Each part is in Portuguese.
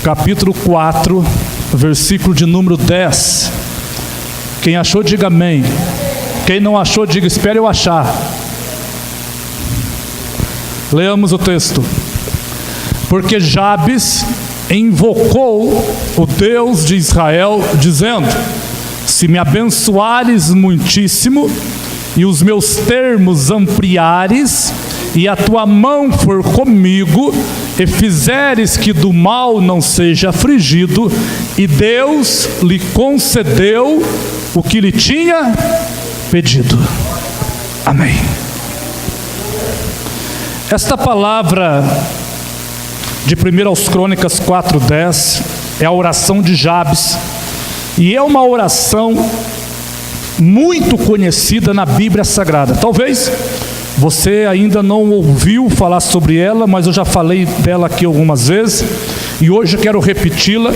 capítulo 4, versículo de número 10. Quem achou, diga amém. Quem não achou, diga espere eu achar. Leamos o texto. Porque Jabes invocou o Deus de Israel, dizendo: se me abençoares muitíssimo, e os meus termos ampliares, e a tua mão for comigo, e fizeres que do mal não seja afligido, e Deus lhe concedeu o que lhe tinha pedido. Amém. Esta palavra de 1 aos Crônicas 4:10 é a oração de Jabes, e é uma oração muito conhecida na Bíblia Sagrada. Talvez você ainda não ouviu falar sobre ela, mas eu já falei dela aqui algumas vezes, e hoje eu quero repeti-la,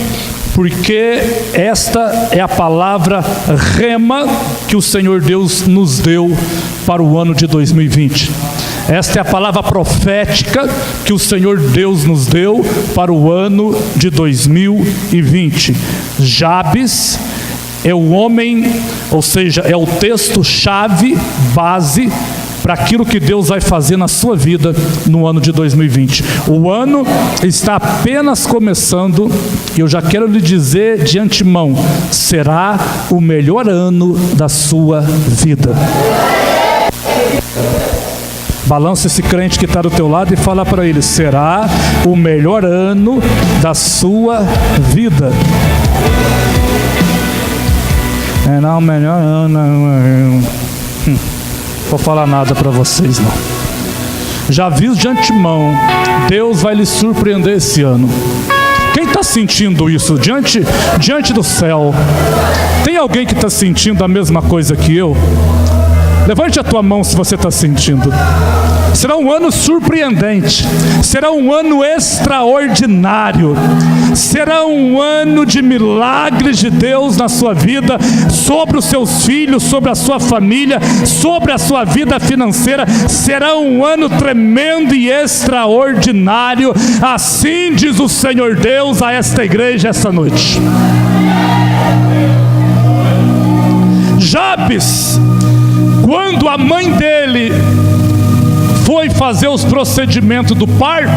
porque esta é a palavra rema que o Senhor Deus nos deu para o ano de 2020. Esta é a palavra profética que o Senhor Deus nos deu para o ano de 2020. Jabes é o homem, ou seja, é o texto-chave, base, para aquilo que Deus vai fazer na sua vida no ano de 2020. O ano está apenas começando, e eu já quero lhe dizer de antemão, será o melhor ano da sua vida. Balança esse crente que está do teu lado e fala para ele: será o melhor ano da sua vida. É não, o melhor ano. Vou falar nada para vocês não. Já aviso de antemão, Deus vai lhe surpreender esse ano. Quem está sentindo isso diante do céu? Tem alguém que está sentindo a mesma coisa que eu? Levante a tua mão se você está sentindo. Será um ano surpreendente, será um ano extraordinário, será um ano de milagres de Deus na sua vida, sobre os seus filhos, sobre a sua família, sobre a sua vida financeira. Será um ano tremendo e extraordinário. Assim diz o Senhor Deus a esta igreja esta noite. Jabes, quando a mãe dele foi fazer os procedimentos do parto,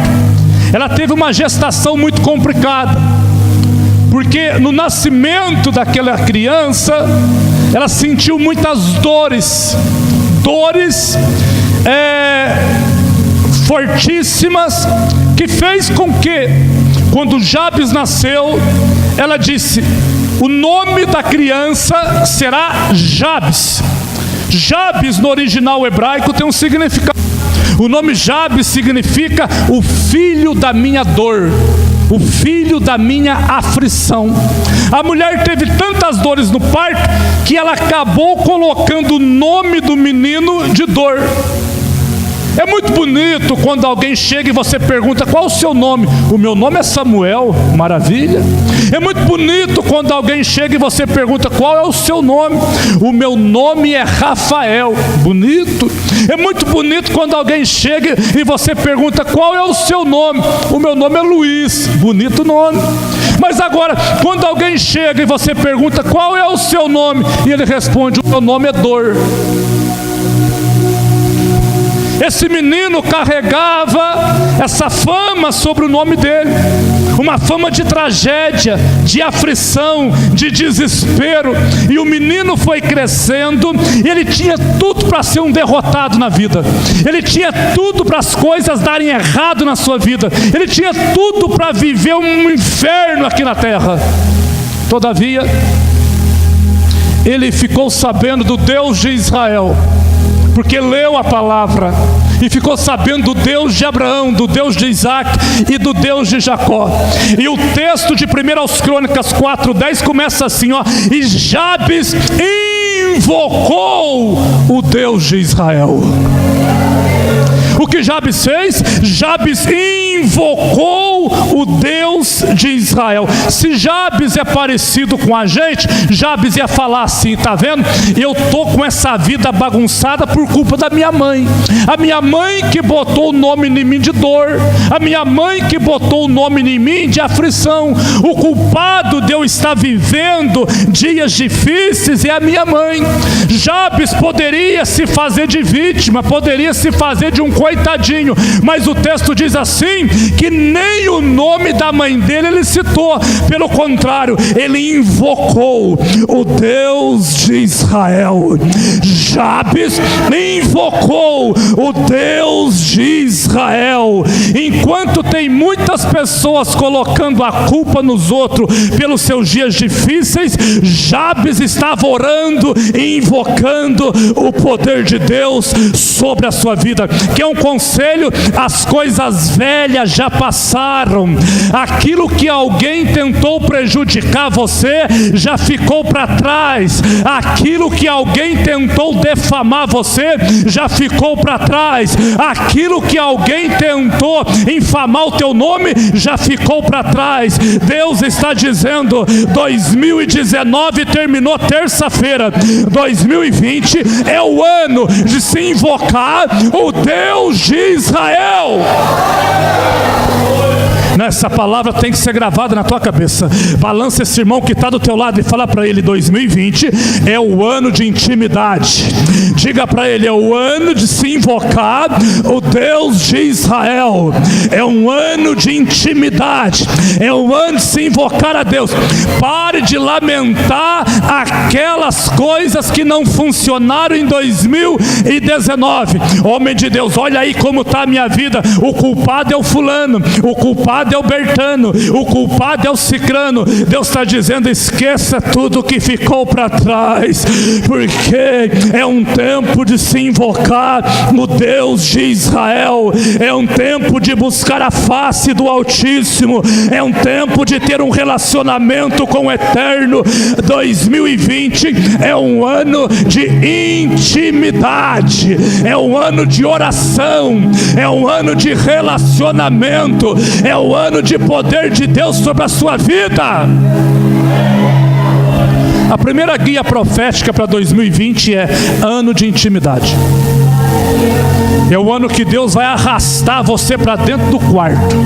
ela teve uma gestação muito complicada, porque no nascimento daquela criança, ela sentiu muitas dores fortíssimas, que fez com que, quando Jabes nasceu, ela disse: o nome da criança será Jabes. Jabes no original hebraico tem um significado. O nome Jabes significa o filho da minha dor, o filho da minha aflição. A mulher teve tantas dores no parto que ela acabou colocando o nome do menino de dor. É muito bonito quando alguém chega e você pergunta: qual o seu nome? O meu nome é Samuel. Maravilha. É muito bonito quando alguém chega e você pergunta: qual é o seu nome? O meu nome é Rafael. Bonito. É muito bonito quando alguém chega e você pergunta: qual é o seu nome? O meu nome é Luiz. Bonito nome. Mas agora, quando alguém chega e você pergunta: qual é o seu nome? E ele responde: o meu nome é dor. Esse menino carregava essa fama sobre o nome dele, uma fama de tragédia, de aflição, de desespero. E o menino foi crescendo, e ele tinha tudo para ser um derrotado na vida, ele tinha tudo para as coisas darem errado na sua vida, ele tinha tudo para viver um inferno aqui na terra. Todavia, ele ficou sabendo do Deus de Israel, porque leu a palavra, e ficou sabendo do Deus de Abraão, do Deus de Isaac e do Deus de Jacó. E o texto de 1 aos Crônicas 4:10 começa assim, ó: e Jabes invocou o Deus de Israel. O que Jabes fez? Jabes invocou o Deus de Israel. Se Jabes é parecido com a gente, Jabes ia falar assim: tá vendo? Eu tô com essa vida bagunçada por culpa da minha mãe. A minha mãe que botou o nome em mim de dor, a minha mãe que botou o nome em mim de aflição. O culpado de eu estar vivendo dias difíceis é a minha mãe. Jabes poderia se fazer de vítima, poderia se fazer de um coitadinho, mas o texto diz assim, que nem o nome da mãe dele ele citou. Pelo contrário, ele invocou o Deus de Israel. Jabes invocou o Deus de Israel. Enquanto tem muitas pessoas colocando a culpa nos outros pelos seus dias difíceis, Jabes estava orando e invocando o poder de Deus sobre a sua vida. Que é um conselho: as coisas velhas já passaram. Aquilo que alguém tentou prejudicar você já ficou para trás. Aquilo que alguém tentou defamar você já ficou para trás. Aquilo que alguém tentou infamar o teu nome já ficou para trás. Deus está dizendo: 2019 terminou terça-feira, 2020 é o ano de se invocar o Deus de Israel. Essa palavra tem que ser gravada na tua cabeça. Balança esse irmão que está do teu lado e fala para ele: 2020 é o ano de intimidade. Diga para ele: é o ano de se invocar o Deus de Israel. É um ano de intimidade. É um ano de se invocar a Deus. Pare de lamentar aquelas coisas que não funcionaram em 2019. Homem de Deus, olha aí como está a minha vida. O culpado é o fulano, o culpado é o Bertano, o culpado é o Cicrano. Deus está dizendo: esqueça tudo que ficou para trás, porque é um tempo de se invocar o Deus de Israel. É um tempo de buscar a face do Altíssimo. É um tempo de ter um relacionamento com o Eterno. 2020 é um ano de intimidade, é um ano de oração, é um ano de relacionamento, é o ano de poder de Deus sobre a sua vida. A primeira guia profética para 2020 é ano de intimidade. É o ano que Deus vai arrastar você para dentro do quarto.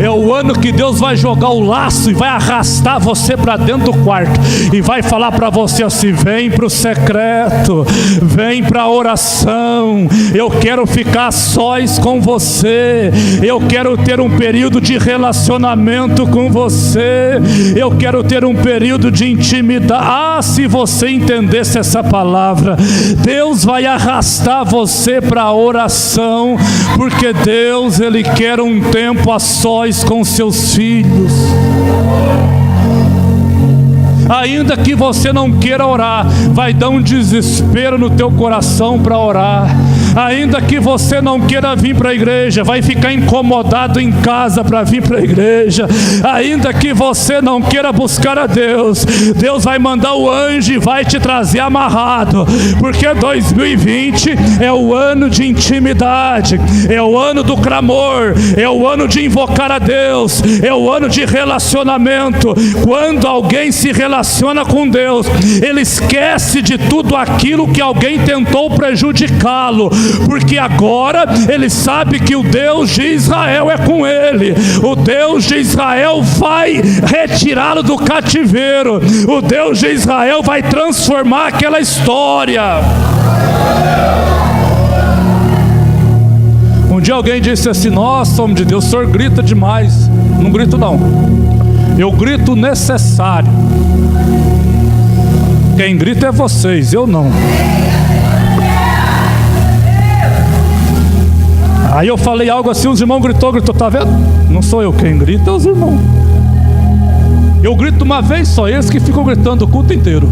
É o ano que Deus vai jogar o laço e vai arrastar você para dentro do quarto e vai falar para você assim: vem para o secreto, vem para a oração, eu quero ficar sós com você, eu quero ter um período de relacionamento com você, eu quero ter um período de intimidade. Ah, se você entendesse essa palavra, Deus vai arrastar você para a oração, porque Deus, Ele quer um tempo a sós com seus filhos. Ainda que você não queira orar, vai dar um desespero no teu coração para orar. Ainda que você não queira vir para a igreja, vai ficar incomodado em casa para vir para a igreja. Ainda que você não queira buscar a Deus, Deus vai mandar o anjo e vai te trazer amarrado, porque 2020 é o ano de intimidade, é o ano do clamor, é o ano de invocar a Deus, é o ano de relacionamento. Quando alguém se relaciona com Deus, ele esquece de tudo aquilo que alguém tentou prejudicá-lo, porque agora ele sabe que o Deus de Israel é com ele. O Deus de Israel vai retirá-lo do cativeiro. O Deus de Israel vai transformar aquela história. Um dia alguém disse assim: nossa, homem de Deus, o senhor grita demais. Não grito não, eu grito necessário. Quem grita é vocês, eu não. Aí eu falei algo assim, os irmãos gritou, tá vendo? Não sou eu quem grita, é os irmãos. Eu grito uma vez só, eles que ficam gritando o culto inteiro.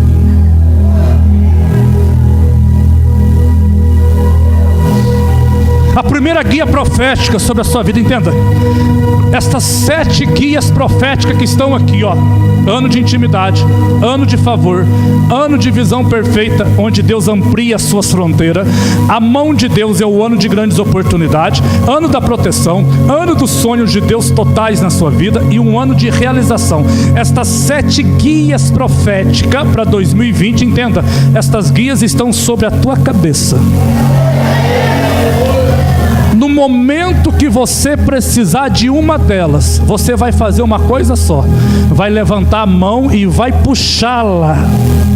A primeira guia profética sobre a sua vida, entenda. Estas 7 guias proféticas que estão aqui, ó. Ano de intimidade, ano de favor, ano de visão perfeita, onde Deus amplia as suas fronteiras. A mão de Deus é o ano de grandes oportunidades, ano da proteção, ano dos sonhos de Deus totais na sua vida e um ano de realização. Estas 7 guias proféticas para 2020, entenda, estas guias estão sobre a tua cabeça. No momento que você precisar de uma delas, você vai fazer uma coisa só: vai levantar a mão e vai puxá-la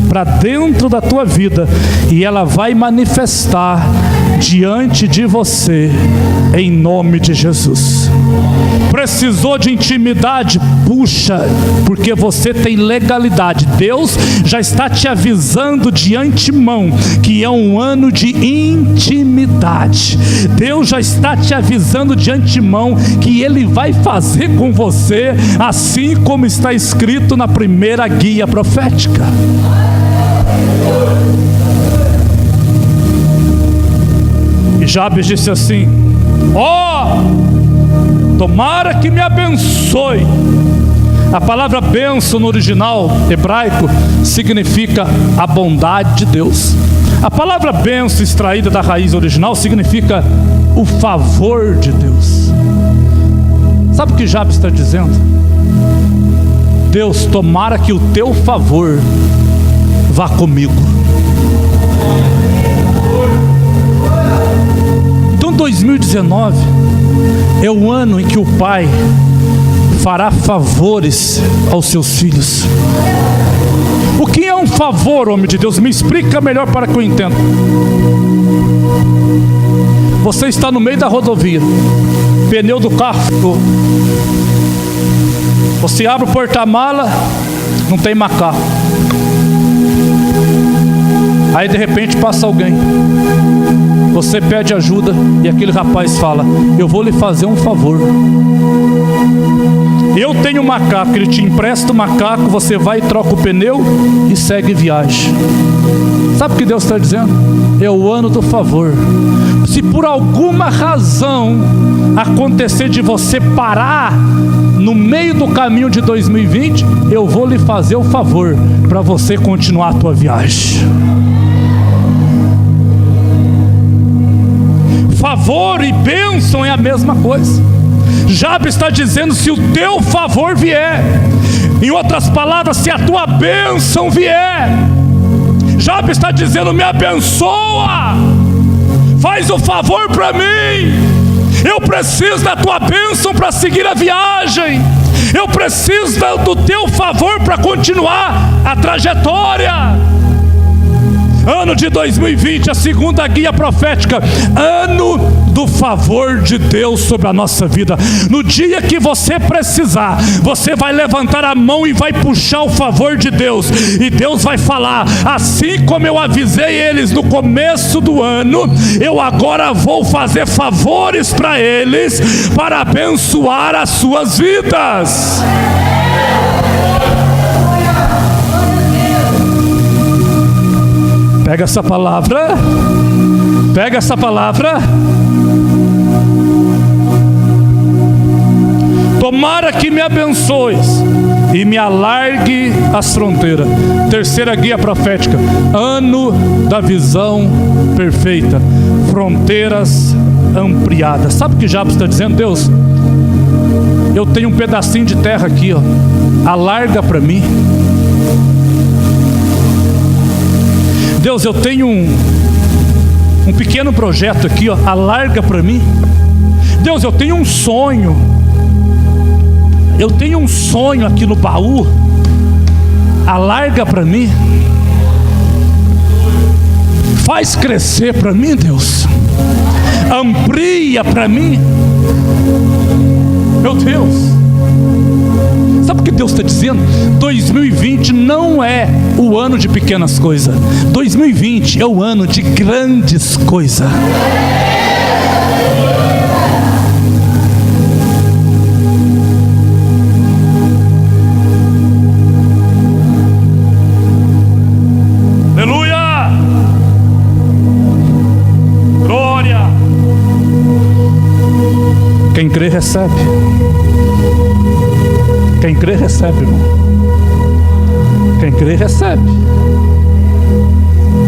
para dentro da tua vida, e ela vai manifestar diante de você, em nome de Jesus. Precisou de intimidade? Puxa, porque você tem legalidade. Deus já está te avisando de antemão que é um ano de intimidade. Deus já está te avisando de antemão que Ele vai fazer com você assim como está escrito na primeira guia profética. E Jabes disse assim: ó, tomara que me abençoe. A palavra bênção no original hebraico significa a bondade de Deus. A palavra bênção extraída da raiz original significa o favor de Deus. Sabe o que Jabes está dizendo? Deus, tomara que o teu favor vá comigo. Então 2019 é o ano em que o Pai fará favores aos seus filhos. O que é um favor, homem de Deus? Me explica melhor para que eu entenda. Você está no meio da rodovia, pneu do carro ficou. Você abre o porta-mala, não tem macaco. Aí de repente passa alguém, você pede ajuda e aquele rapaz fala: eu vou lhe fazer um favor. Eu tenho um macaco, ele te empresta o macaco, você vai e troca o pneu e segue viagem. Sabe o que Deus está dizendo? É o ano do favor. Se por alguma razão acontecer de você parar no meio do caminho de 2020, eu vou lhe fazer o favor para você continuar a tua viagem. Favor e bênção é a mesma coisa. Jabes está dizendo: se o teu favor vier, em outras palavras, se a tua bênção vier, Jabes está dizendo: me abençoa, faz o favor para mim, eu preciso da tua bênção para seguir a viagem, eu preciso do teu favor para continuar a trajetória. Ano de 2020, a segunda guia profética, ano do favor de Deus sobre a nossa vida. No dia que você precisar, você vai levantar a mão e vai puxar o favor de Deus, e Deus vai falar: assim como eu avisei eles no começo do ano, eu agora vou fazer favores para eles, para abençoar as suas vidas. Pega essa palavra, pega essa palavra. Tomara que me abençoes e me alargue as fronteiras. Terceira guia profética, ano da visão perfeita, fronteiras ampliadas. Sabe o que Jabes está dizendo? Deus, eu tenho um pedacinho de terra aqui, ó, alarga para mim. Deus, eu tenho um pequeno projeto aqui, ó, alarga para mim. Deus, eu tenho um sonho. Eu tenho um sonho aqui no baú. Alarga para mim. Faz crescer para mim, Deus. Amplia para mim. Meu Deus. Sabe o que Deus está dizendo? 2020 não é o ano de pequenas coisas. 2020 é o ano de grandes coisas. Aleluia! Glória! recebe. Quem crê, recebe, irmão. Quem crê, recebe.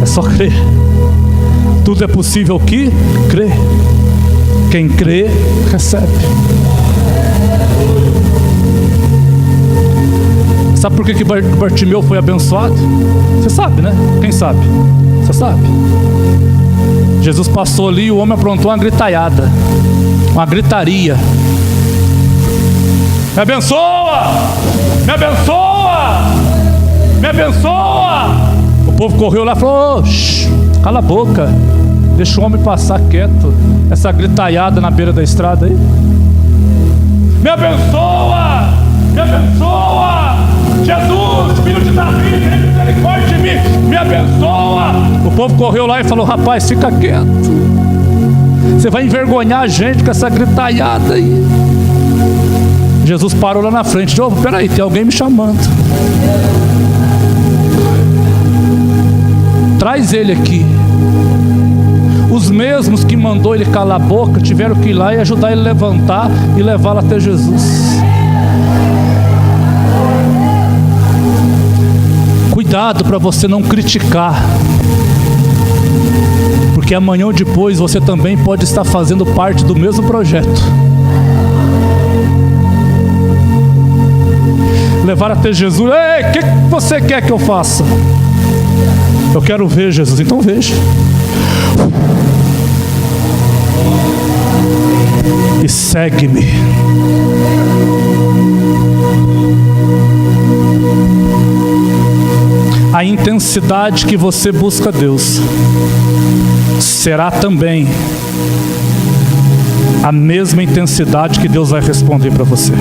É só crer. Tudo é possível que crê. Quem crê, recebe. Sabe por que Bartimeu foi abençoado? Você sabe, né? Quem sabe? Você sabe. Jesus passou ali e o homem aprontou uma gritaiada, uma gritaria. Me abençoa! Me abençoa! Me abençoa! O povo correu lá e falou: cala a boca, deixa o homem passar quieto. Essa gritaiada na beira da estrada aí. Me abençoa! Me abençoa! Jesus, filho de Davi, tem misericórdia de mim, me abençoa! O povo correu lá e falou: rapaz, fica quieto, você vai envergonhar a gente com essa gritaiada aí. Jesus parou lá na frente: peraí, tem alguém me chamando, traz ele aqui. Os mesmos que mandou ele calar a boca tiveram que ir lá e ajudar ele a levantar e levá-lo até Jesus. Cuidado para você não criticar, porque amanhã ou depois você também pode estar fazendo parte do mesmo projeto. Levar até Jesus: ei, o que você quer que eu faça? Eu quero ver, Jesus. Então veja. E segue-me. A intensidade que você busca Deus será também a mesma intensidade que Deus vai responder para você.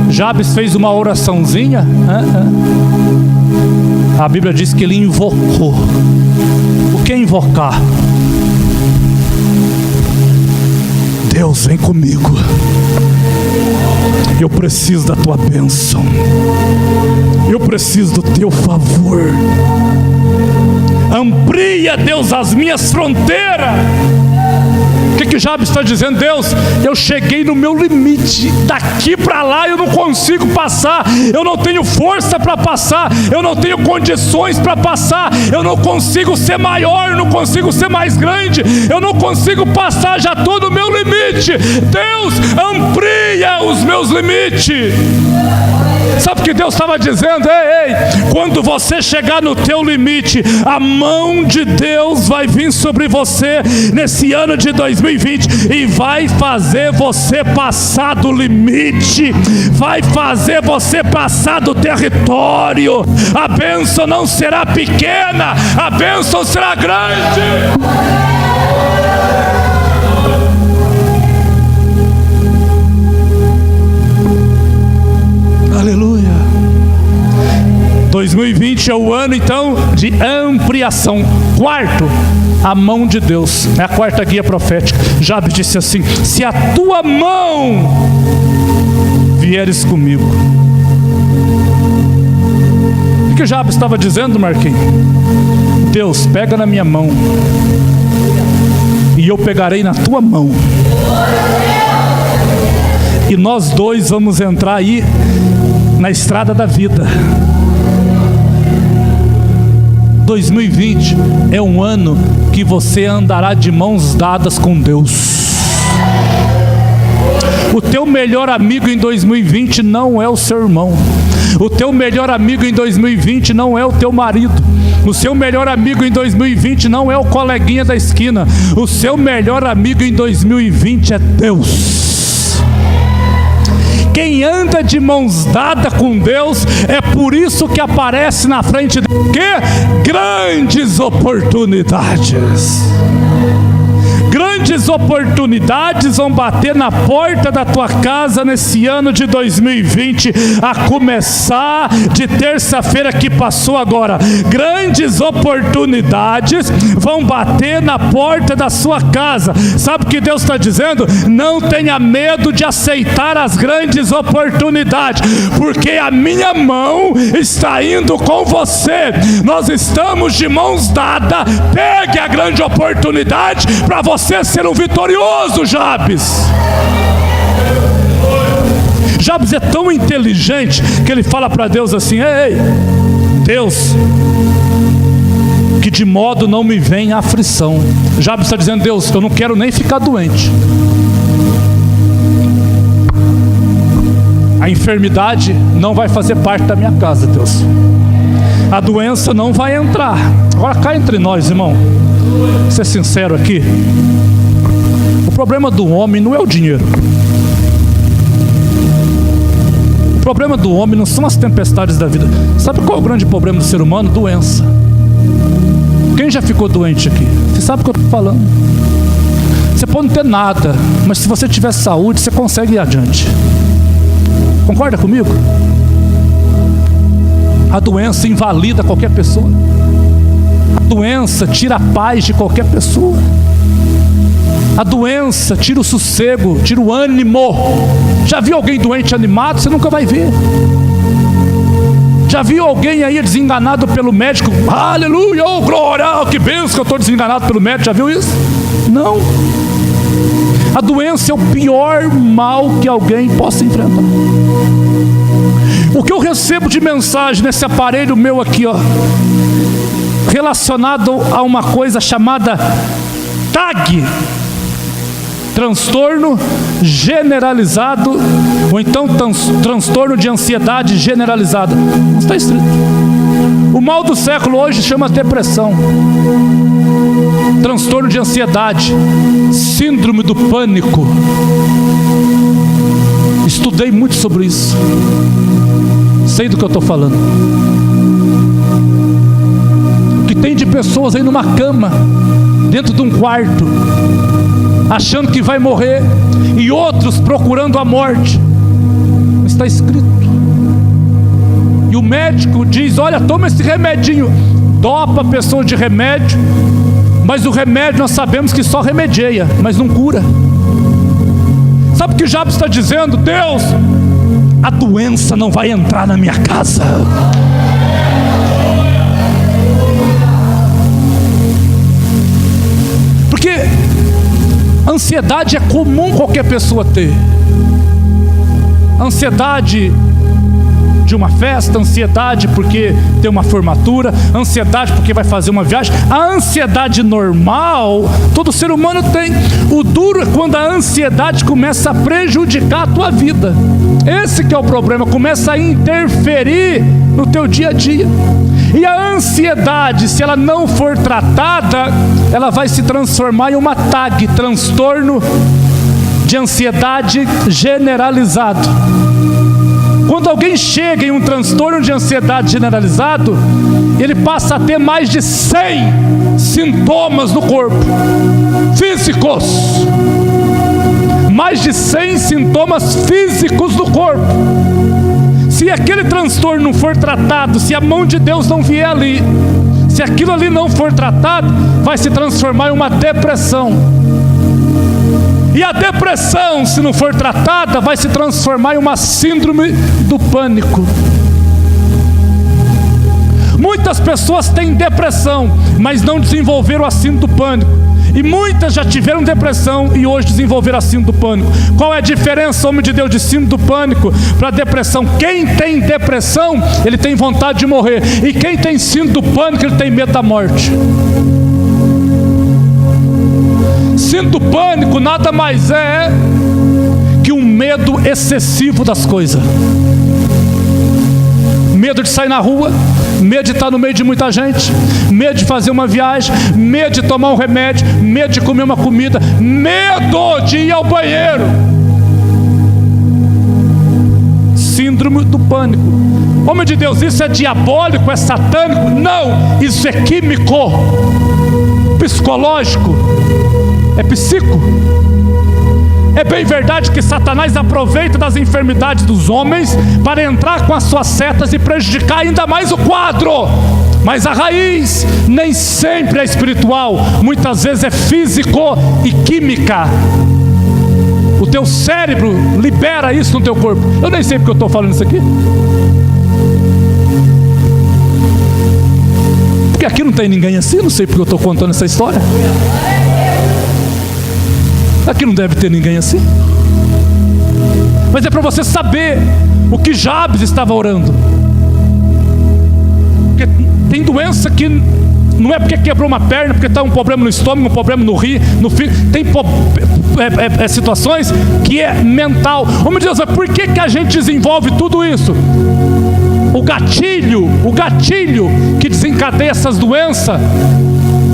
Jabes fez uma oraçãozinha. A Bíblia diz que ele invocou. O que é invocar? Deus, vem comigo. Eu preciso da tua bênção. Eu preciso do teu favor. Amplia, Deus, as minhas fronteiras. O que Jabes está dizendo? Deus, eu cheguei no meu limite. Daqui para lá eu não consigo passar. Eu não tenho força para passar. Eu não tenho condições para passar. Eu não consigo ser maior. Eu não consigo ser mais grande. Eu não consigo passar. Já estou no meu limite. Deus, amplia os meus limites. Sabe o que Deus estava dizendo? Ei, quando você chegar no teu limite, a mão de Deus vai vir sobre você nesse ano de 2020 e vai fazer você passar do limite, vai fazer você passar do território. A bênção não será pequena, a bênção será grande. Aleluia. 2020 é o ano então de ampliação. Quarto, a mão de Deus. É a quarta guia profética. Jabes disse assim: se a tua mão vieres comigo. O que Jabes estava dizendo, Marquinhos? Deus, pega na minha mão e eu pegarei na tua mão. E nós dois vamos entrar aí na estrada da vida. 2020 é um ano que você andará de mãos dadas com Deus. O teu melhor amigo em 2020 não é o seu irmão. O teu melhor amigo em 2020 não é o teu marido. O seu melhor amigo em 2020 não é o coleguinha da esquina. O seu melhor amigo em 2020 é Deus. Quem anda de mãos dadas com Deus, é por isso que aparece na frente de grandes oportunidades. Grandes oportunidades vão bater na porta da tua casa nesse ano de 2020, a começar de terça-feira que passou agora. Grandes oportunidades vão bater na porta da sua casa. Sabe o que Deus está dizendo? Não tenha medo de aceitar as grandes oportunidades, porque a minha mão está indo com você. Nós estamos de mãos dadas. Pegue a grande oportunidade para você ser ser um vitorioso, Jabes. Jabes é tão inteligente que ele fala para Deus assim: ei, Deus, que de modo não me venha aflição. Jabes está dizendo: Deus, eu não quero nem ficar doente. A enfermidade não vai fazer parte da minha casa, Deus. A doença não vai entrar. Agora cá entre nós, irmão, vou ser sincero aqui. O problema do homem não é o dinheiro. O problema do homem não são as tempestades da vida. Sabe qual é o grande problema do ser humano? Doença. Quem já ficou doente aqui? Você sabe o que eu estou falando. Você pode não ter nada, mas se você tiver saúde, você consegue ir adiante. Concorda comigo? A doença invalida qualquer pessoa. A doença tira a paz de qualquer pessoa. A doença tira o sossego, tira o ânimo. Já viu alguém doente animado? Você nunca vai ver. Já viu alguém aí desenganado pelo médico? Aleluia, oh glória, oh, que bênção que eu estou desenganado pelo médico. Já viu isso? Não. A doença é o pior mal que alguém possa enfrentar. O que eu recebo de mensagem nesse aparelho meu aqui, ó, relacionado a uma coisa chamada TAG, transtorno generalizado, ou então transtorno de ansiedade generalizada. Não está escrito. O mal do século hoje chama depressão, transtorno de ansiedade, síndrome do pânico. Estudei muito sobre isso, sei do que eu estou falando. O que tem de pessoas aí numa cama, dentro de um quarto, achando que vai morrer, e outros procurando a morte. Não está escrito. E o médico diz: olha, toma esse remedinho. Dopa a pessoa de remédio, mas o remédio nós sabemos que só remedia, mas não cura. Sabe o que Jabes está dizendo? Deus, a doença não vai entrar na minha casa. Porque ansiedade é comum qualquer pessoa ter. Ansiedade de uma festa, ansiedade porque tem uma formatura, ansiedade porque vai fazer uma viagem. A ansiedade normal, todo ser humano tem. O duro é quando a ansiedade começa a prejudicar a tua vida. Esse que é o problema, começa a interferir no teu dia a dia. E a ansiedade, se ela não for tratada, ela vai se transformar em uma TAG, transtorno de ansiedade generalizado. Quando alguém chega em um transtorno de ansiedade generalizado, ele passa a ter mais de 100 sintomas no corpo, físicos. Mais de 100 sintomas físicos no corpo. Se aquele transtorno não for tratado, se a mão de Deus não vier ali, se aquilo ali não for tratado, vai se transformar em uma depressão. E a depressão, se não for tratada, vai se transformar em uma síndrome do pânico. Muitas pessoas têm depressão, mas não desenvolveram a síndrome do pânico. E muitas já tiveram depressão e hoje desenvolveram a síndrome do pânico. Qual é a diferença, homem de Deus, de síndrome do pânico para depressão? Quem tem depressão, ele tem vontade de morrer. E quem tem síndrome do pânico, ele tem medo da morte. Síndrome do pânico nada mais é que um medo excessivo das coisas. Medo de sair na rua, medo de estar no meio de muita gente, medo de fazer uma viagem, medo de tomar um remédio, medo de comer uma comida, medo de ir ao banheiro. Síndrome do pânico. Homem de Deus, isso é diabólico, é satânico? Não, isso é químico, psicológico, é psico. É bem verdade que Satanás aproveita das enfermidades dos homens para entrar com as suas setas e prejudicar ainda mais o quadro. Mas a raiz nem sempre é espiritual, muitas vezes é físico e química. O teu cérebro libera isso no teu corpo. Eu nem sei porque eu estou falando isso aqui. Porque aqui não tem ninguém assim, não sei porque eu estou contando essa história. Aqui não deve ter ninguém assim. Mas é para você saber o que Jabes estava orando. Porque tem doença que não é porque quebrou uma perna, porque está um problema no estômago, um problema no rim, no fígado. Tem situações que é mental. Oh meu Deus, mas por que a gente desenvolve tudo isso? O gatilho que desencadeia essas doenças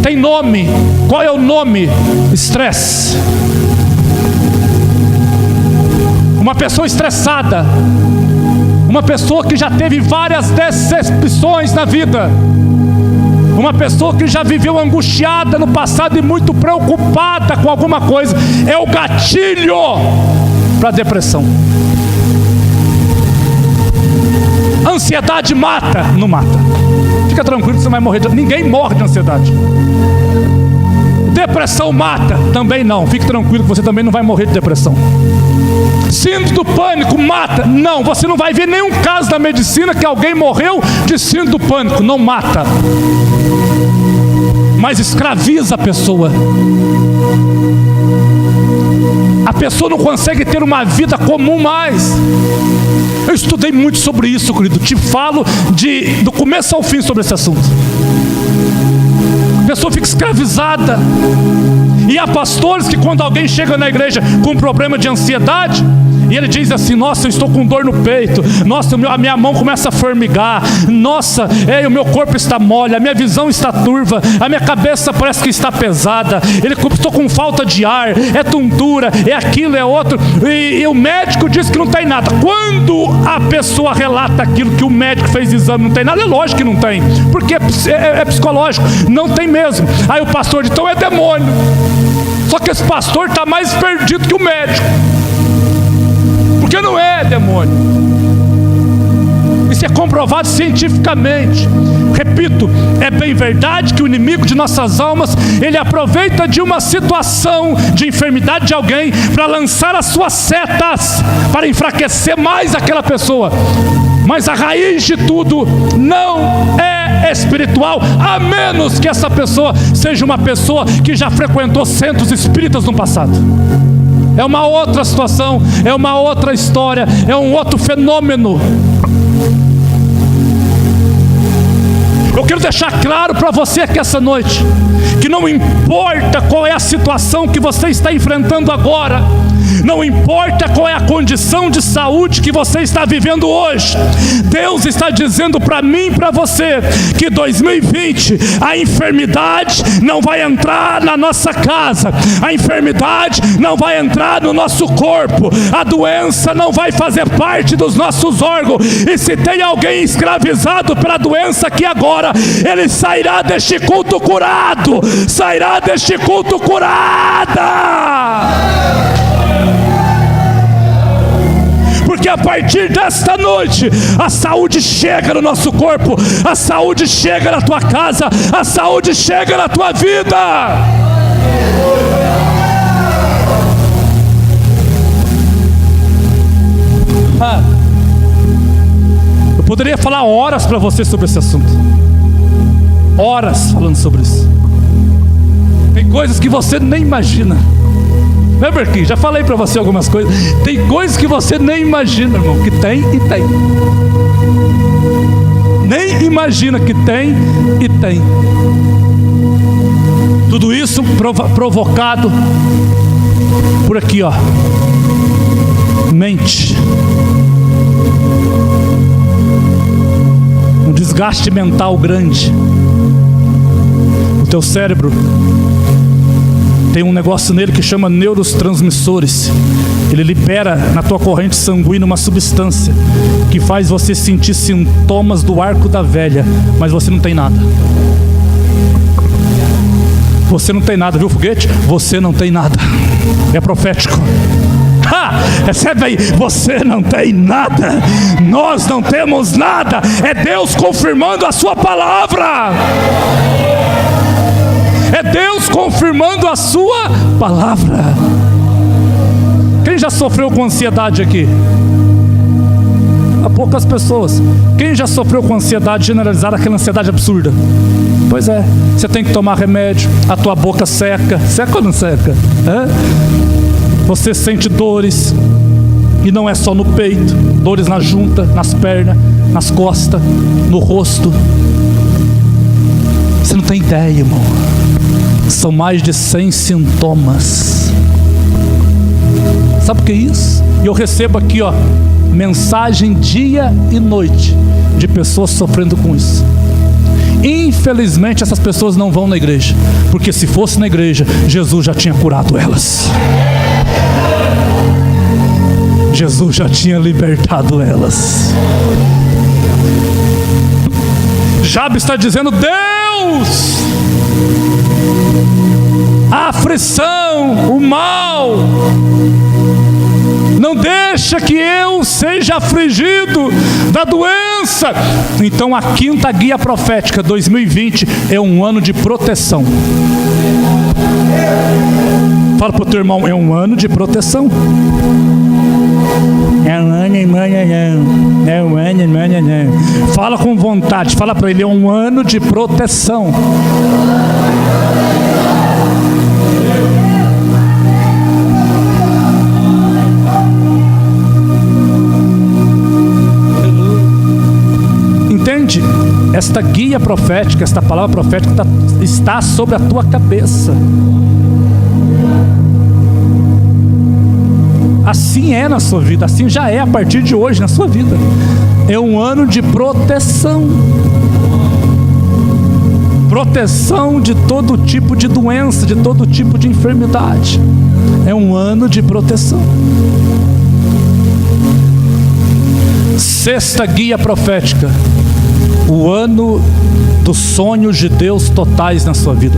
tem nome. Qual é o nome? Estresse. Uma pessoa estressada, uma pessoa que já teve várias decepções na vida, uma pessoa que já viveu angustiada no passado e muito preocupada com alguma coisa, é o gatilho para a depressão. Ansiedade mata? Não mata. Fica tranquilo que você vai morrer ninguém morre de ansiedade. Depressão mata? Também não. Fique tranquilo que você também não vai morrer de depressão. Síndrome do pânico mata? Não, você não vai ver nenhum caso da medicina que alguém morreu de síndrome do pânico. Não mata, mas escraviza a pessoa. A pessoa não consegue ter uma vida comum mais. Eu estudei muito sobre isso, querido. Te falo do começo ao fim sobre esse assunto. A pessoa fica escravizada. E há pastores que quando alguém chega na igreja com um problema de ansiedade, e ele diz assim: nossa, eu estou com dor no peito, nossa, a minha mão começa a formigar, nossa, o meu corpo está mole, a minha visão está turva, a minha cabeça parece que está pesada, estou com falta de ar, é tontura, é aquilo, é outro, e o médico diz que não tem nada. Quando a pessoa relata aquilo que o médico fez exame, não tem nada, é lógico que não tem, porque é psicológico, não tem mesmo. Aí o pastor diz: então é demônio. Só que esse pastor está mais perdido que o médico, porque não é demônio. Isso é comprovado cientificamente. Repito, é bem verdade que o inimigo de nossas almas, ele aproveita de uma situação de enfermidade de alguém para lançar as suas setas, para enfraquecer mais aquela pessoa. Mas a raiz de tudo não é espiritual, a menos que essa pessoa seja uma pessoa que já frequentou centros espíritas no passado. É uma outra situação, é uma outra história, é um outro fenômeno. Eu quero deixar claro para você aqui essa noite, que não importa qual é a situação que você está enfrentando agora, não importa qual é a condição de saúde que você está vivendo hoje, Deus está dizendo para mim e para você, que 2020, a enfermidade não vai entrar na nossa casa, a enfermidade não vai entrar no nosso corpo, a doença não vai fazer parte dos nossos órgãos, e se tem alguém escravizado pela doença aqui agora, ele sairá deste culto curado, sairá deste culto curada. Porque a partir desta noite, a saúde chega no nosso corpo, a saúde chega na tua casa, a saúde chega na tua vida. Eu poderia falar horas para você sobre esse assunto, horas falando sobre isso. Tem coisas que você nem imagina. Lembra aqui, já falei para você algumas coisas. Tem coisas que você nem imagina, irmão, que tem e tem. Nem imagina que tem e tem. Tudo isso provocado por aqui, ó. Mente. Um desgaste mental grande. O teu cérebro tem um negócio nele que chama neurotransmissores. Ele libera na tua corrente sanguínea uma substância que faz você sentir sintomas do arco da velha, mas você não tem nada. Você não tem nada, viu, foguete? Você não tem nada. É profético. Recebe aí, você não tem nada, nós não temos nada. É Deus confirmando a sua palavra. É Deus confirmando a sua palavra. Quem já sofreu com ansiedade aqui? Há poucas pessoas. Quem já sofreu com ansiedade generalizada, aquela ansiedade absurda? Pois é, você tem que tomar remédio, a tua boca seca. Seca ou não seca? Você sente dores, e não é só no peito, dores na junta, nas pernas, nas costas, no rosto. Você não tem ideia, irmão. São mais de 100 sintomas. Sabe o que é isso? E eu recebo aqui, mensagem dia e noite de pessoas sofrendo com isso. Infelizmente essas pessoas não vão na igreja, porque se fosse na igreja, Jesus já tinha curado elas. Jesus já tinha libertado elas. Jabes está dizendo: Deus, a aflição, o mal, não deixa que eu seja afligido da doença. Então a quinta guia profética 2020 é um ano de proteção. Fala para o teu irmão: é um ano de proteção. Fala com vontade, fala para ele: é um ano de proteção. Entende? Esta guia profética, esta palavra profética está sobre a tua cabeça. Assim é na sua vida, assim já é a partir de hoje na sua vida. É um ano de proteção. Proteção de todo tipo de doença, de todo tipo de enfermidade. É um ano de proteção. Sexta guia profética: o ano dos sonhos de Deus totais na sua vida.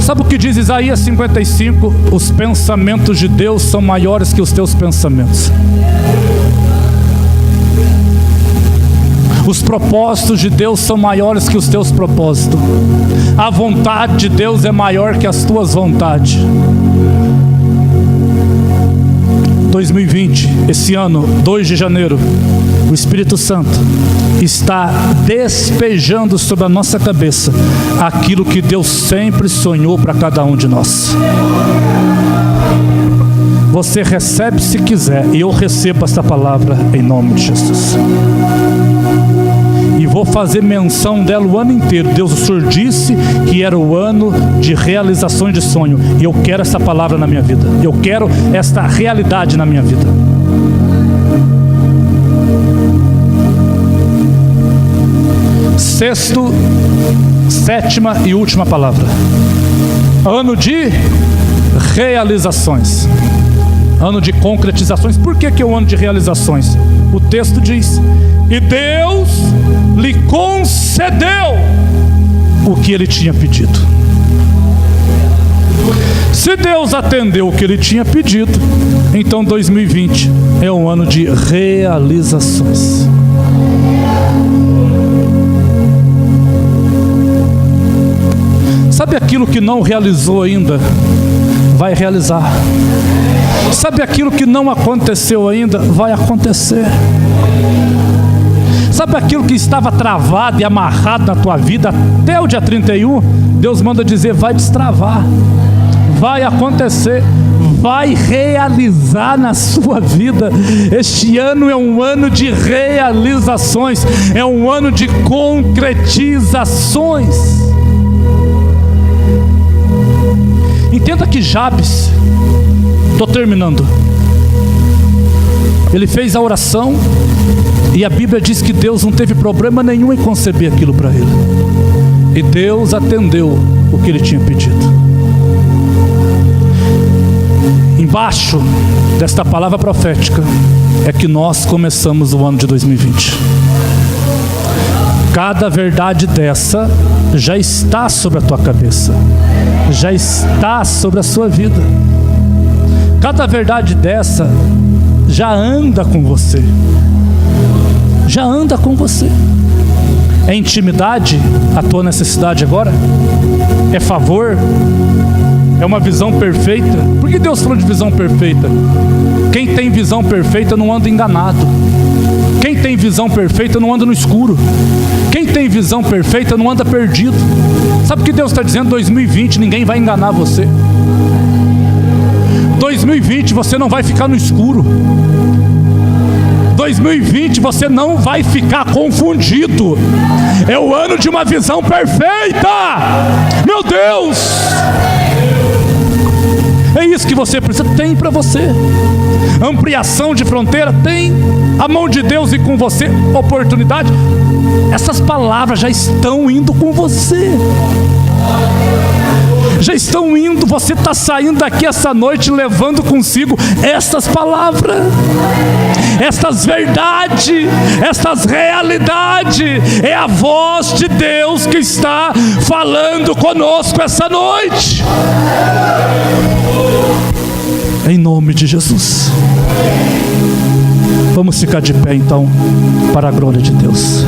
Sabe o que diz Isaías 55? Os pensamentos de Deus são maiores que os teus pensamentos. Os propósitos de Deus são maiores que os teus propósitos. A vontade de Deus é maior que as tuas vontades. 2020, esse ano, 2 de janeiro, o Espírito Santo está despejando sobre a nossa cabeça aquilo que Deus sempre sonhou para cada um de nós. Você recebe se quiser, e eu recebo essa palavra em nome de Jesus. E vou fazer menção dela o ano inteiro. Deus, o Senhor disse que era o ano de realizações de sonho, e eu quero essa palavra na minha vida. Eu quero esta realidade na minha vida. Sétima e última palavra: ano de realizações, ano de concretizações. Por que é o ano de realizações? O texto diz: e Deus lhe concedeu o que ele tinha pedido. Se Deus atendeu o que ele tinha pedido, então 2020 é um ano de realizações. Sabe aquilo que não realizou ainda? Vai realizar. Sabe aquilo que não aconteceu ainda? Vai acontecer. Sabe aquilo que estava travado e amarrado na tua vida até o dia 31? Deus manda dizer: vai destravar. Vai acontecer. Vai realizar na sua vida. Este ano é um ano de realizações. É um ano de concretizações. Entenda que Jabes, estou terminando, ele fez a oração, e a Bíblia diz que Deus não teve problema nenhum em conceber aquilo para ele, e Deus atendeu o que ele tinha pedido. Embaixo desta palavra profética é que nós começamos o ano de 2020. Cada verdade dessa já está sobre a tua cabeça, já está sobre a sua vida. Cada verdade dessa já anda com você, já anda com você. É intimidade a tua necessidade agora? É favor? É uma visão perfeita? Por que Deus falou de visão perfeita? Quem tem visão perfeita não anda enganado. Quem tem visão perfeita não anda no escuro. Quem tem visão perfeita não anda perdido. Sabe o que Deus está dizendo? 2020 ninguém vai enganar você. 2020 você não vai ficar no escuro. 2020 você não vai ficar confundido. É o ano de uma visão perfeita. Meu Deus! É isso que você precisa. Tem para você ampliação de fronteira, tem a mão de Deus e com você oportunidade. Essas palavras já estão indo com você. Já estão indo, você está saindo daqui essa noite levando consigo essas palavras, essas verdades, essas realidades. É a voz de Deus que está falando conosco essa noite. Em nome de Jesus. Vamos ficar de pé então, para a glória de Deus.